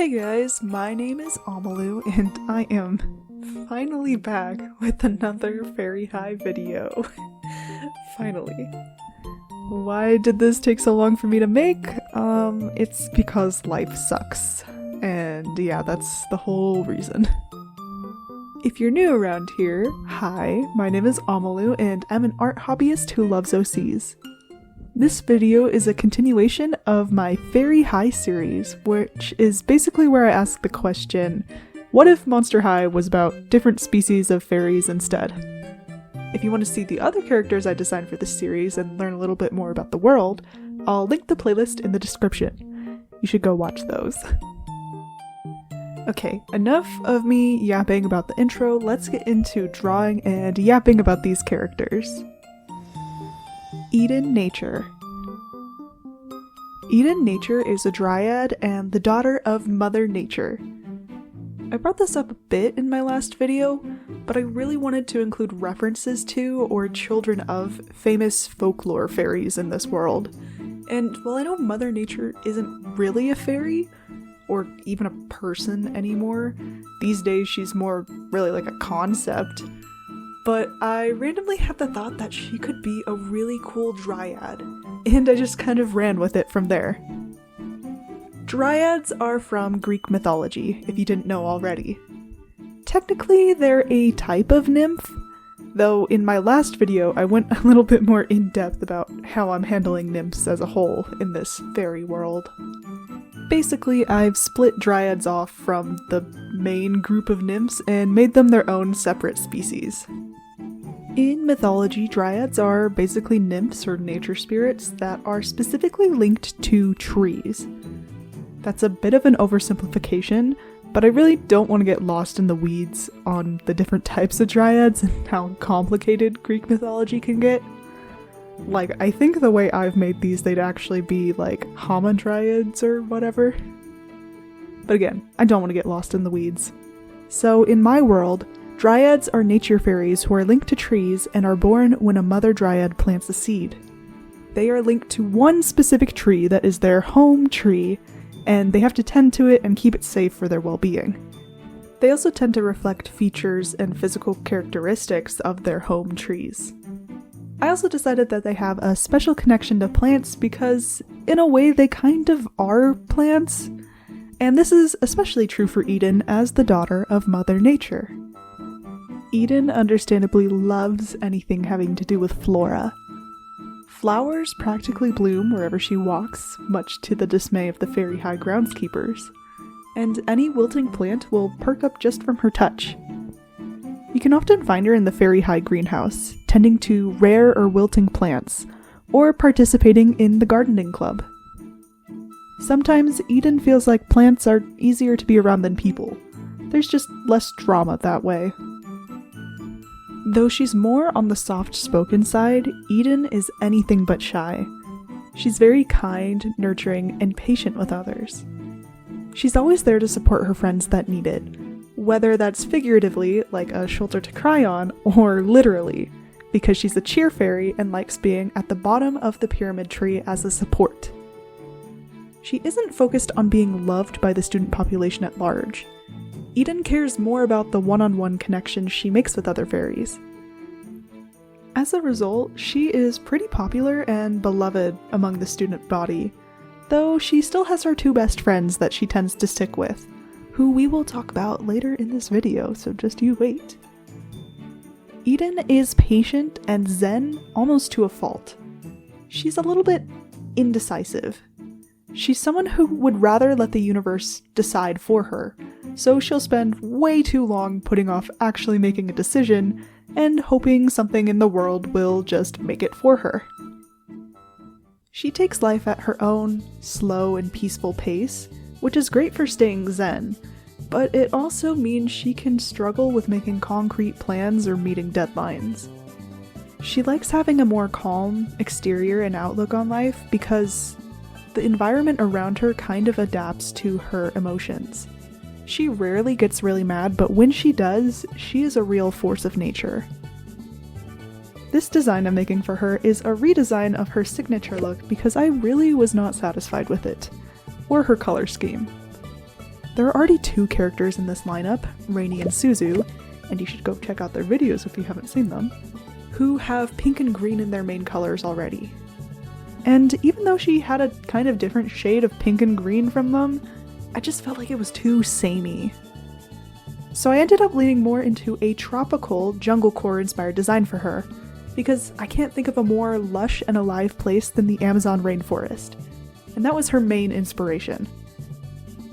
Hey guys, my name is Amalu and I am finally back with another Faerie High video. Finally. Why did this take so long for me to make? It's because life sucks. And yeah, that's the whole reason. If you're new around here, hi, my name is Amalu and I'm an art hobbyist who loves OCs. This video is a continuation of my Faerie High series, which is basically where I ask the question, what if Monster High was about different species of fairies instead? If you want to see the other characters I designed for this series and learn a little bit more about the world, I'll link the playlist in the description. You should go watch those. Okay, enough of me yapping about the intro, let's get into drawing and yapping about these characters. Eden Nature. Eden Nature is a dryad and the daughter of Mother Nature. I brought this up a bit in my last video, but I really wanted to include references to or children of famous folklore fairies in this world. And while I know Mother Nature isn't really a fairy, or even a person anymore, these days she's more really like a concept, but I randomly had the thought that she could be a really cool dryad, and I just kind of ran with it from there. Dryads are from Greek mythology, if you didn't know already. Technically, they're a type of nymph, though in my last video I went a little bit more in-depth about how I'm handling nymphs as a whole in this fairy world. Basically, I've split dryads off from the main group of nymphs and made them their own separate species. In mythology, dryads are basically nymphs or nature spirits that are specifically linked to trees. That's a bit of an oversimplification, but I really don't want to get lost in the weeds on the different types of dryads and how complicated Greek mythology can get. Like, I think the way I've made these, they'd actually be like hamadryads or whatever. But again, I don't want to get lost in the weeds. So in my world, dryads are nature fairies who are linked to trees and are born when a mother dryad plants a seed. They are linked to one specific tree that is their home tree, and they have to tend to it and keep it safe for their well-being. They also tend to reflect features and physical characteristics of their home trees. I also decided that they have a special connection to plants because, in a way, they kind of are plants. And this is especially true for Eden as the daughter of Mother Nature. Eden understandably loves anything having to do with flora. Flowers practically bloom wherever she walks, much to the dismay of the Faerie High groundskeepers. And any wilting plant will perk up just from her touch. You can often find her in the Faerie High greenhouse, tending to rare or wilting plants, or participating in the gardening club. Sometimes Eden feels like plants are easier to be around than people. There's just less drama that way. Though she's more on the soft-spoken side, Eden is anything but shy. She's very kind, nurturing, and patient with others. She's always there to support her friends that need it, whether that's figuratively, like a shoulder to cry on, or literally, because she's a cheer fairy and likes being at the bottom of the pyramid tree as a support. She isn't focused on being loved by the student population at large. Eden cares more about the one-on-one connections she makes with other fairies. As a result, she is pretty popular and beloved among the student body, though she still has her two best friends that she tends to stick with, who we will talk about later in this video, so just you wait. Eden is patient and zen almost to a fault. She's a little bit indecisive. She's someone who would rather let the universe decide for her, so she'll spend way too long putting off actually making a decision and hoping something in the world will just make it for her. She takes life at her own slow and peaceful pace, which is great for staying zen, but it also means she can struggle with making concrete plans or meeting deadlines. She likes having a more calm exterior and outlook on life because the environment around her kind of adapts to her emotions. She rarely gets really mad, but when she does, she is a real force of nature. This design I'm making for her is a redesign of her signature look because I really was not satisfied with it, or her color scheme. there are already 2 characters in this lineup, Rainy and Suzu, and you should go check out their videos if you haven't seen them, who have pink and green in their main colors already. And even though she had a kind of different shade of pink and green from them, I just felt like it was too samey. So I ended up leaning more into a tropical junglecore inspired design for her, because I can't think of a more lush and alive place than the Amazon rainforest, and that was her main inspiration.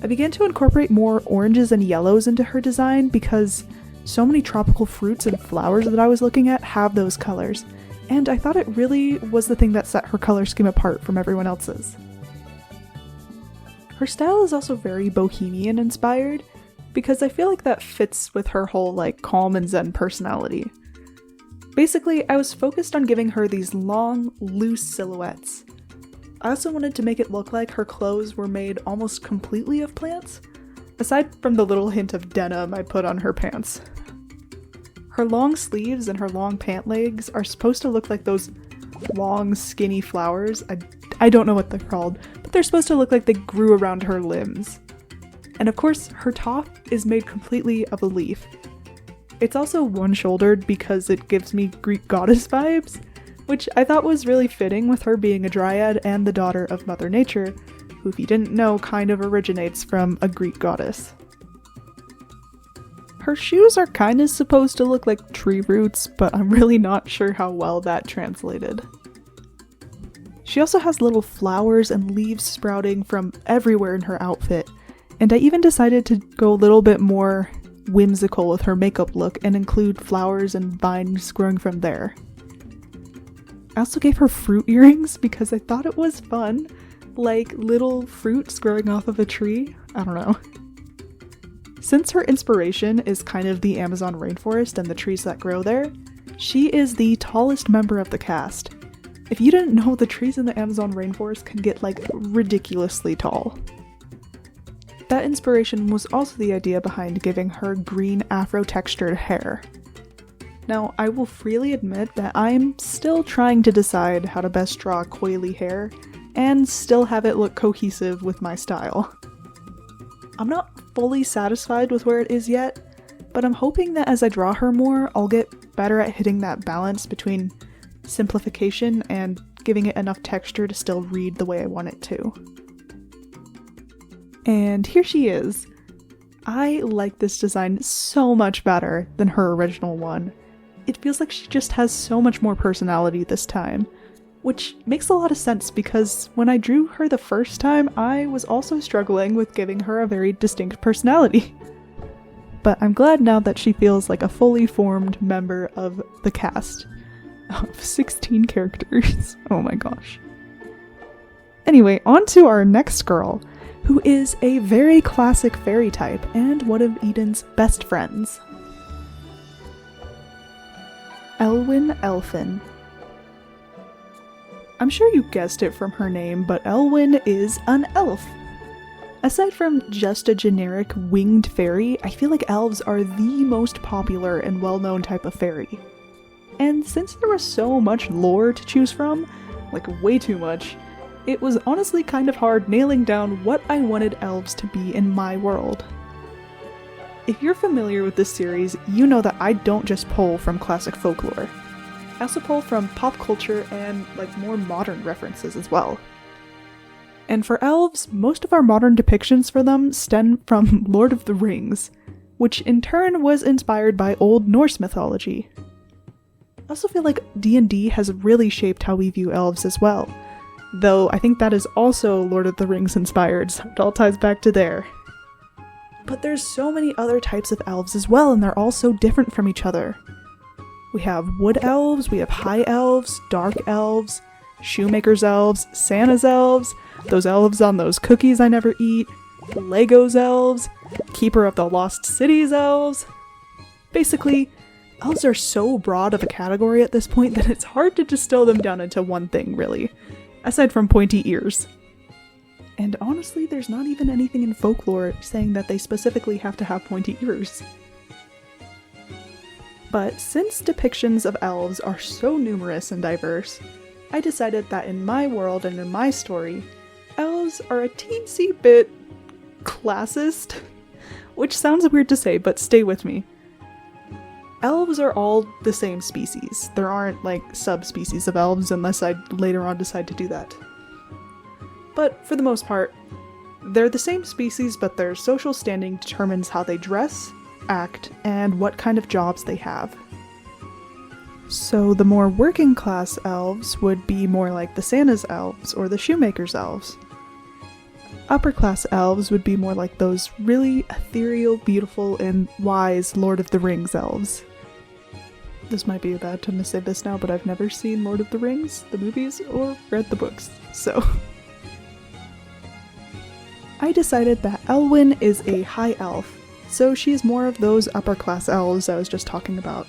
I began to incorporate more oranges and yellows into her design because so many tropical fruits and flowers that I was looking at have those colors, and I thought it really was the thing that set her color scheme apart from everyone else's. Her style is also very bohemian inspired, because I feel like that fits with her whole calm and zen personality. Basically, I was focused on giving her these long, loose silhouettes. I also wanted to make it look like her clothes were made almost completely of plants, aside from the little hint of denim I put on her pants. Her long sleeves and her long pant legs are supposed to look like those long, skinny flowers. I don't know what they're called, but they're supposed to look like they grew around her limbs. And of course, her top is made completely of a leaf. It's also one-shouldered because it gives me Greek goddess vibes, which I thought was really fitting with her being a dryad and the daughter of Mother Nature, who, if you didn't know, kind of originates from a Greek goddess. Her shoes are kind of supposed to look like tree roots, but I'm really not sure how well that translated. She also has little flowers and leaves sprouting from everywhere in her outfit, and I even decided to go a little bit more whimsical with her makeup look and include flowers and vines growing from there. I also gave her fruit earrings because I thought it was fun, like little fruits growing off of a tree. I don't know. Since her inspiration is kind of the Amazon rainforest and the trees that grow there, she is the tallest member of the cast. If you didn't know, the trees in the Amazon rainforest can get ridiculously tall. That inspiration was also the idea behind giving her green afro-textured hair. Now, I will freely admit that I'm still trying to decide how to best draw coily hair and still have it look cohesive with my style. I'm not fully satisfied with where it is yet, but I'm hoping that as I draw her more, I'll get better at hitting that balance between simplification and giving it enough texture to still read the way I want it to. And here she is. I like this design so much better than her original one. It feels like she just has so much more personality this time, which makes a lot of sense because when I drew her the first time, I was also struggling with giving her a very distinct personality. But I'm glad now that she feels like a fully formed member of the cast of 16 characters. Oh my gosh. Anyway, on to our next girl, who is a very classic fairy type and one of Eden's best friends. Elwyn Elfin. I'm sure you guessed it from her name, but Elwyn is an elf. Aside from just a generic winged fairy, I feel like elves are the most popular and well-known type of fairy. And since there was so much lore to choose from, way too much, it was honestly kind of hard nailing down what I wanted elves to be in my world. If you're familiar with this series, you know that I don't just pull from classic folklore. I also pull from pop culture and more modern references as well. And for elves, most of our modern depictions for them stem from Lord of the Rings, which in turn was inspired by Old Norse mythology. I also feel like D&D has really shaped how we view elves as well, though I think that is also Lord of the Rings inspired, so it all ties back to there. But there's so many other types of elves as well, and they're all so different from each other. We have wood elves, we have high elves, dark elves, shoemaker's elves, Santa's elves, those elves on those cookies I never eat, Legos elves, Keeper of the Lost Cities elves. Basically, elves are so broad of a category at this point that it's hard to distill them down into one thing, really, aside from pointy ears. And honestly, there's not even anything in folklore saying that they specifically have to have pointy ears. But since depictions of elves are so numerous and diverse, I decided that in my world and in my story, elves are a teensy bit classist, which sounds weird to say, but stay with me. Elves are all the same species. There aren't, like, subspecies of elves unless I later on decide to do that. But for the most part, they're the same species, but their social standing determines how they dress, act, and what kind of jobs they have. So the more working class elves would be more like the Santa's elves or the shoemaker's elves. Upper class elves would be more like those really ethereal, beautiful, and wise Lord of the Rings elves. This might be a bad time to say this now, but I've never seen Lord of the Rings, the movies, or read the books, so... I decided that Elwyn is a high elf, so she's more of those upper class elves I was just talking about.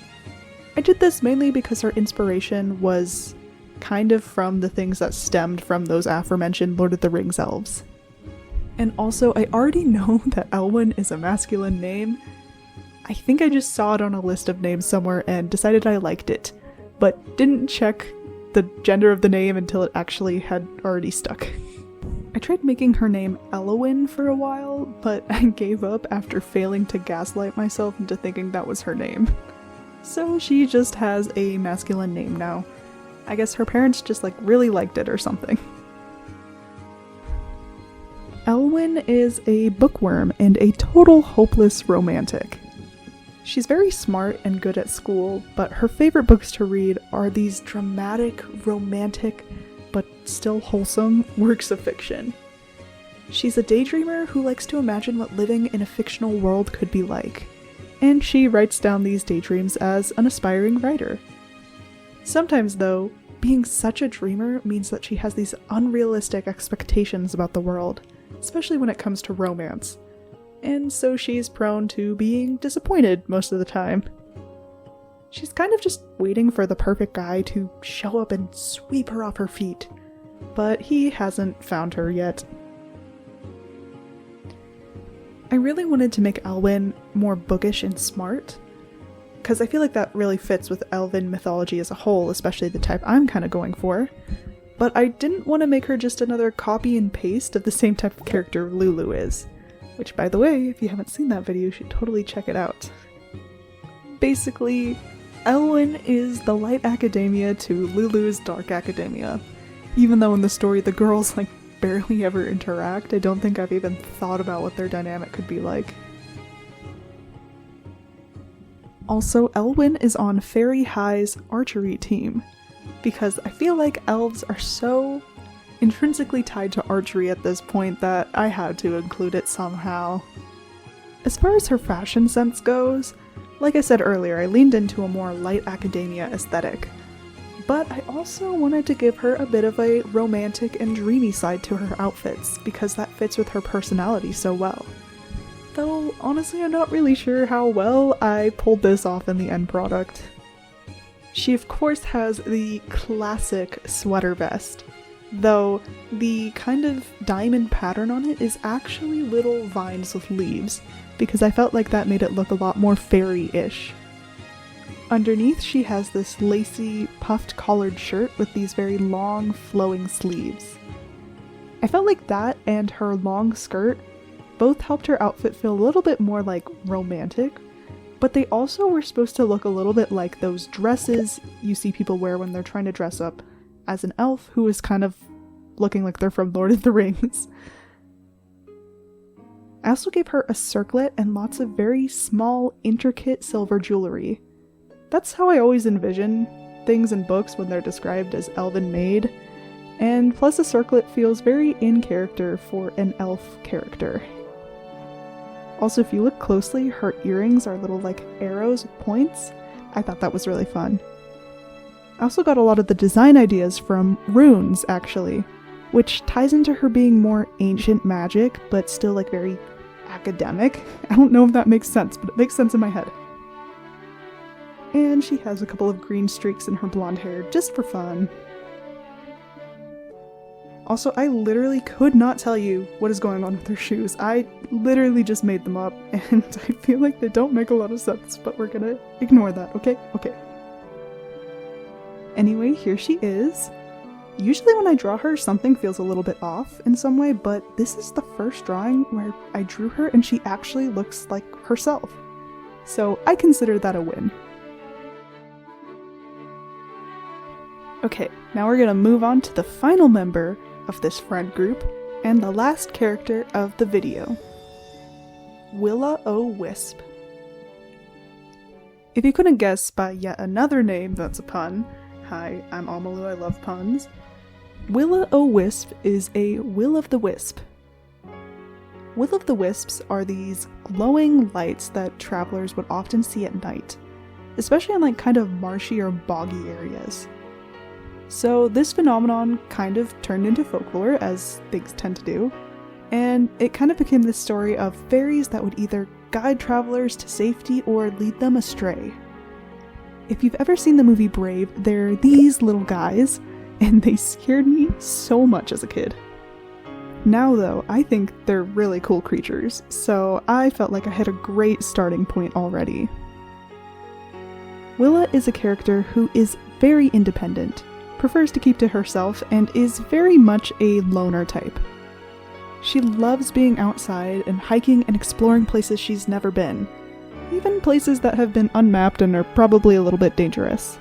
I did this mainly because her inspiration was kind of from the things that stemmed from those aforementioned Lord of the Rings elves. And also, I already know that Elwyn is a masculine name. I think I just saw it on a list of names somewhere and decided I liked it, but didn't check the gender of the name until it actually had already stuck. I tried making her name Elowyn for a while, but I gave up after failing to gaslight myself into thinking that was her name. So she just has a masculine name now. I guess her parents just really liked it or something. Elwyn is a bookworm and a total hopeless romantic. She's very smart and good at school, but her favorite books to read are these dramatic, romantic, but still wholesome works of fiction. She's a daydreamer who likes to imagine what living in a fictional world could be like, and she writes down these daydreams as an aspiring writer. Sometimes, though, being such a dreamer means that she has these unrealistic expectations about the world, especially when it comes to romance, and so she's prone to being disappointed most of the time. She's kind of just waiting for the perfect guy to show up and sweep her off her feet, but he hasn't found her yet. I really wanted to make Elwyn more bookish and smart, because I feel like that really fits with elven mythology as a whole, especially the type I'm kind of going for, but I didn't want to make her just another copy and paste of the same type of character Lulu is, which, by the way, if you haven't seen that video, you should totally check it out. Basically, Elwyn is the light academia to Lulu's dark academia. Even though in the story the girls barely ever interact, I don't think I've even thought about what their dynamic could be like. Also, Elwyn is on Faerie High's archery team, because I feel like elves are so intrinsically tied to archery at this point that I had to include it somehow. As far as her fashion sense goes, like I said earlier, I leaned into a more light academia aesthetic, but I also wanted to give her a bit of a romantic and dreamy side to her outfits, because that fits with her personality so well. Though, honestly, I'm not really sure how well I pulled this off in the end product. She of course has the classic sweater vest, though the kind of diamond pattern on it is actually little vines with leaves, because I felt like that made it look a lot more fairy-ish. Underneath, she has this lacy, puffed collared shirt with these very long, flowing sleeves. I felt like that and her long skirt both helped her outfit feel a little bit more romantic, but they also were supposed to look a little bit like those dresses you see people wear when they're trying to dress up as an elf who is kind of looking like they're from Lord of the Rings. I also gave her a circlet and lots of very small, intricate silver jewelry. That's how I always envision things in books when they're described as elven made, and plus a circlet feels very in character for an elf character. Also, if you look closely, her earrings are little arrows with points. I thought that was really fun. I also got a lot of the design ideas from runes, actually, which ties into her being more ancient magic, but still very academic. I don't know if that makes sense, but it makes sense in my head. And she has a couple of green streaks in her blonde hair, just for fun. Also, I literally could not tell you what is going on with her shoes. I literally just made them up, and I feel like they don't make a lot of sense, but we're gonna ignore that, okay? Okay. Anyway, here she is. Usually when I draw her, something feels a little bit off in some way, but this is the first drawing where I drew her and she actually looks like herself. So I consider that a win. Okay, now we're gonna move on to the final member of this friend group, and the last character of the video. Will-o'-wisp. If you couldn't guess by yet another name that's a pun, hi, I'm Amalu, I love puns. Will-o'-wisp is a will-o'-the-wisp. Will-o'-the-wisps are these glowing lights that travelers would often see at night, especially in like kind of marshy or boggy areas. So this phenomenon kind of turned into folklore, as things tend to do, and it kind of became this story of fairies that would either guide travelers to safety or lead them astray. If you've ever seen the movie Brave, they're these little guys, and they scared me so much as a kid. Now though, I think they're really cool creatures, so I felt like I had a great starting point already. Willa is a character who is very independent, prefers to keep to herself, and is very much a loner type. She loves being outside and hiking and exploring places she's never been, even places that have been unmapped and are probably a little bit dangerous.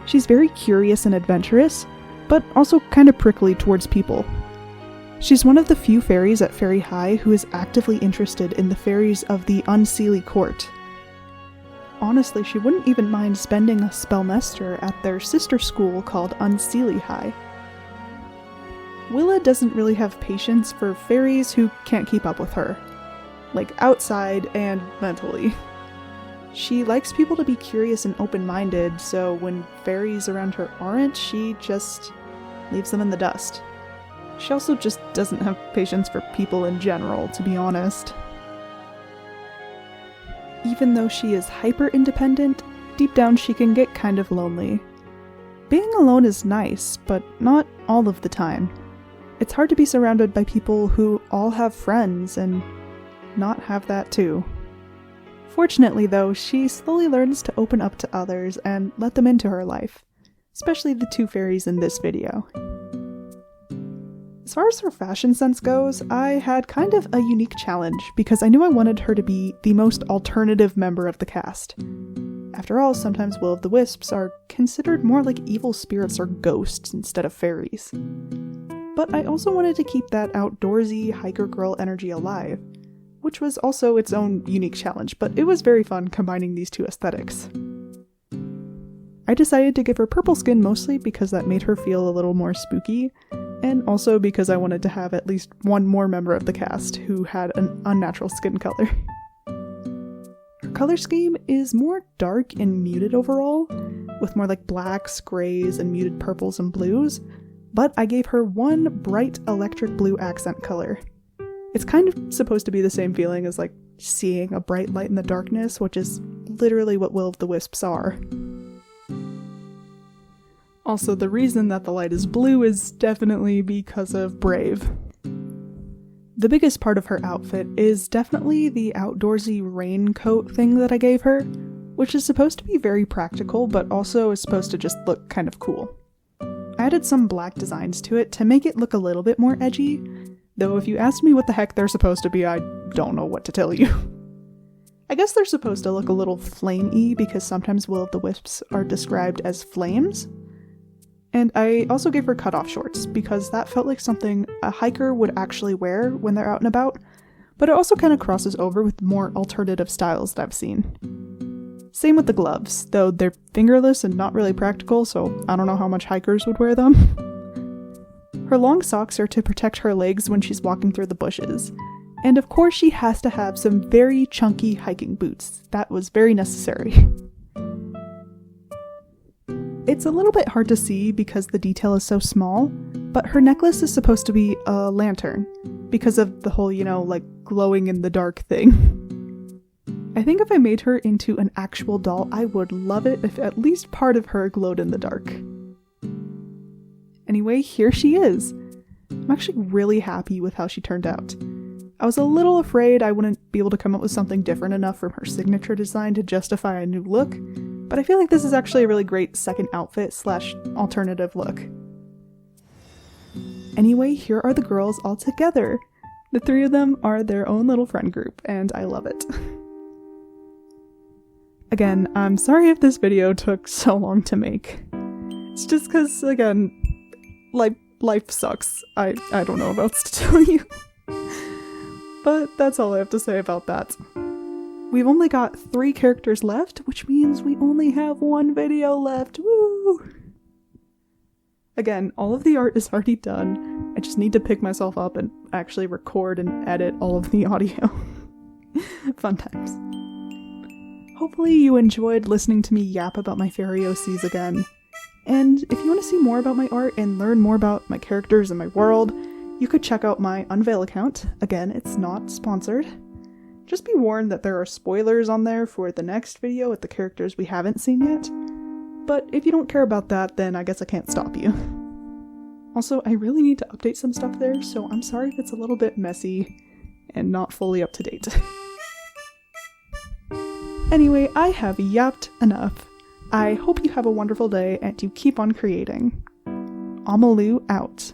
She's very curious and adventurous, but also kind of prickly towards people. She's one of the few fairies at Faerie High who is actively interested in the fairies of the Unseelie Court. Honestly, she wouldn't even mind spending a spellmester at their sister school called Unseelie High. Willa doesn't really have patience for fairies who can't keep up with her, like outside and mentally. She likes people to be curious and open-minded, so when fairies around her aren't, she just leaves them in the dust. She also just doesn't have patience for people in general, to be honest. Even though she is hyper-independent, deep down she can get kind of lonely. Being alone is nice, but not all of the time. It's hard to be surrounded by people who all have friends and not have that too. Fortunately though, she slowly learns to open up to others and let them into her life, especially the two fairies in this video. As far as her fashion sense goes, I had kind of a unique challenge because I knew I wanted her to be the most alternative member of the cast. After all, sometimes will-o'-the-wisps are considered more like evil spirits or ghosts instead of fairies. But I also wanted to keep that outdoorsy hiker girl energy alive, which was also its own unique challenge, but it was very fun combining these two aesthetics. I decided to give her purple skin mostly because that made her feel a little more spooky, and also because I wanted to have at least one more member of the cast who had an unnatural skin color. Her color scheme is more dark and muted overall, with more like blacks, grays, and muted purples and blues, but I gave her one bright electric blue accent color. It's kind of supposed to be the same feeling as like seeing a bright light in the darkness, which is literally what will-o'-the-wisps are. Also, the reason that the light is blue is definitely because of Brave. The biggest part of her outfit is definitely the outdoorsy raincoat thing that I gave her, which is supposed to be very practical, but also is supposed to just look kind of cool. I added some black designs to it to make it look a little bit more edgy, though if you asked me what the heck they're supposed to be, I don't know what to tell you. I guess they're supposed to look a little flame-y because sometimes will-o'-the-wisps are described as flames. And I also gave her cutoff shorts because that felt like something a hiker would actually wear when they're out and about, but it also kind of crosses over with more alternative styles that I've seen. Same with the gloves, though they're fingerless and not really practical, so I don't know how much hikers would wear them. Her long socks are to protect her legs when she's walking through the bushes. And of course she has to have some very chunky hiking boots. That was very necessary. It's a little bit hard to see because the detail is so small, but her necklace is supposed to be a lantern because of the whole, like glowing in the dark thing. I think if I made her into an actual doll, I would love it if at least part of her glowed in the dark. Anyway, here she is. I'm actually really happy with how she turned out. I was a little afraid I wouldn't be able to come up with something different enough from her signature design to justify a new look, but I feel like this is actually a really great second outfit / alternative look. Anyway, here are the girls all together. The three of them are their own little friend group, and I love it. Again, I'm sorry if this video took so long to make. It's just because, again, life sucks. I don't know what else to tell you. But that's all I have to say about that. We've only got 3 characters left, which means we only have 1 video left. Woo! Again, all of the art is already done. I just need to pick myself up and actually record and edit all of the audio. Fun times. Hopefully you enjoyed listening to me yap about my Faerie OCs again. And if you want to see more about my art and learn more about my characters and my world, you could check out my Unveil account. Again, it's not sponsored. Just be warned that there are spoilers on there for the next video with the characters we haven't seen yet. But if you don't care about that, then I guess I can't stop you. Also, I really need to update some stuff there, so I'm sorry if it's a little bit messy and not fully up to date. Anyway, I have yapped enough. I hope you have a wonderful day and you keep on creating. Amalu out.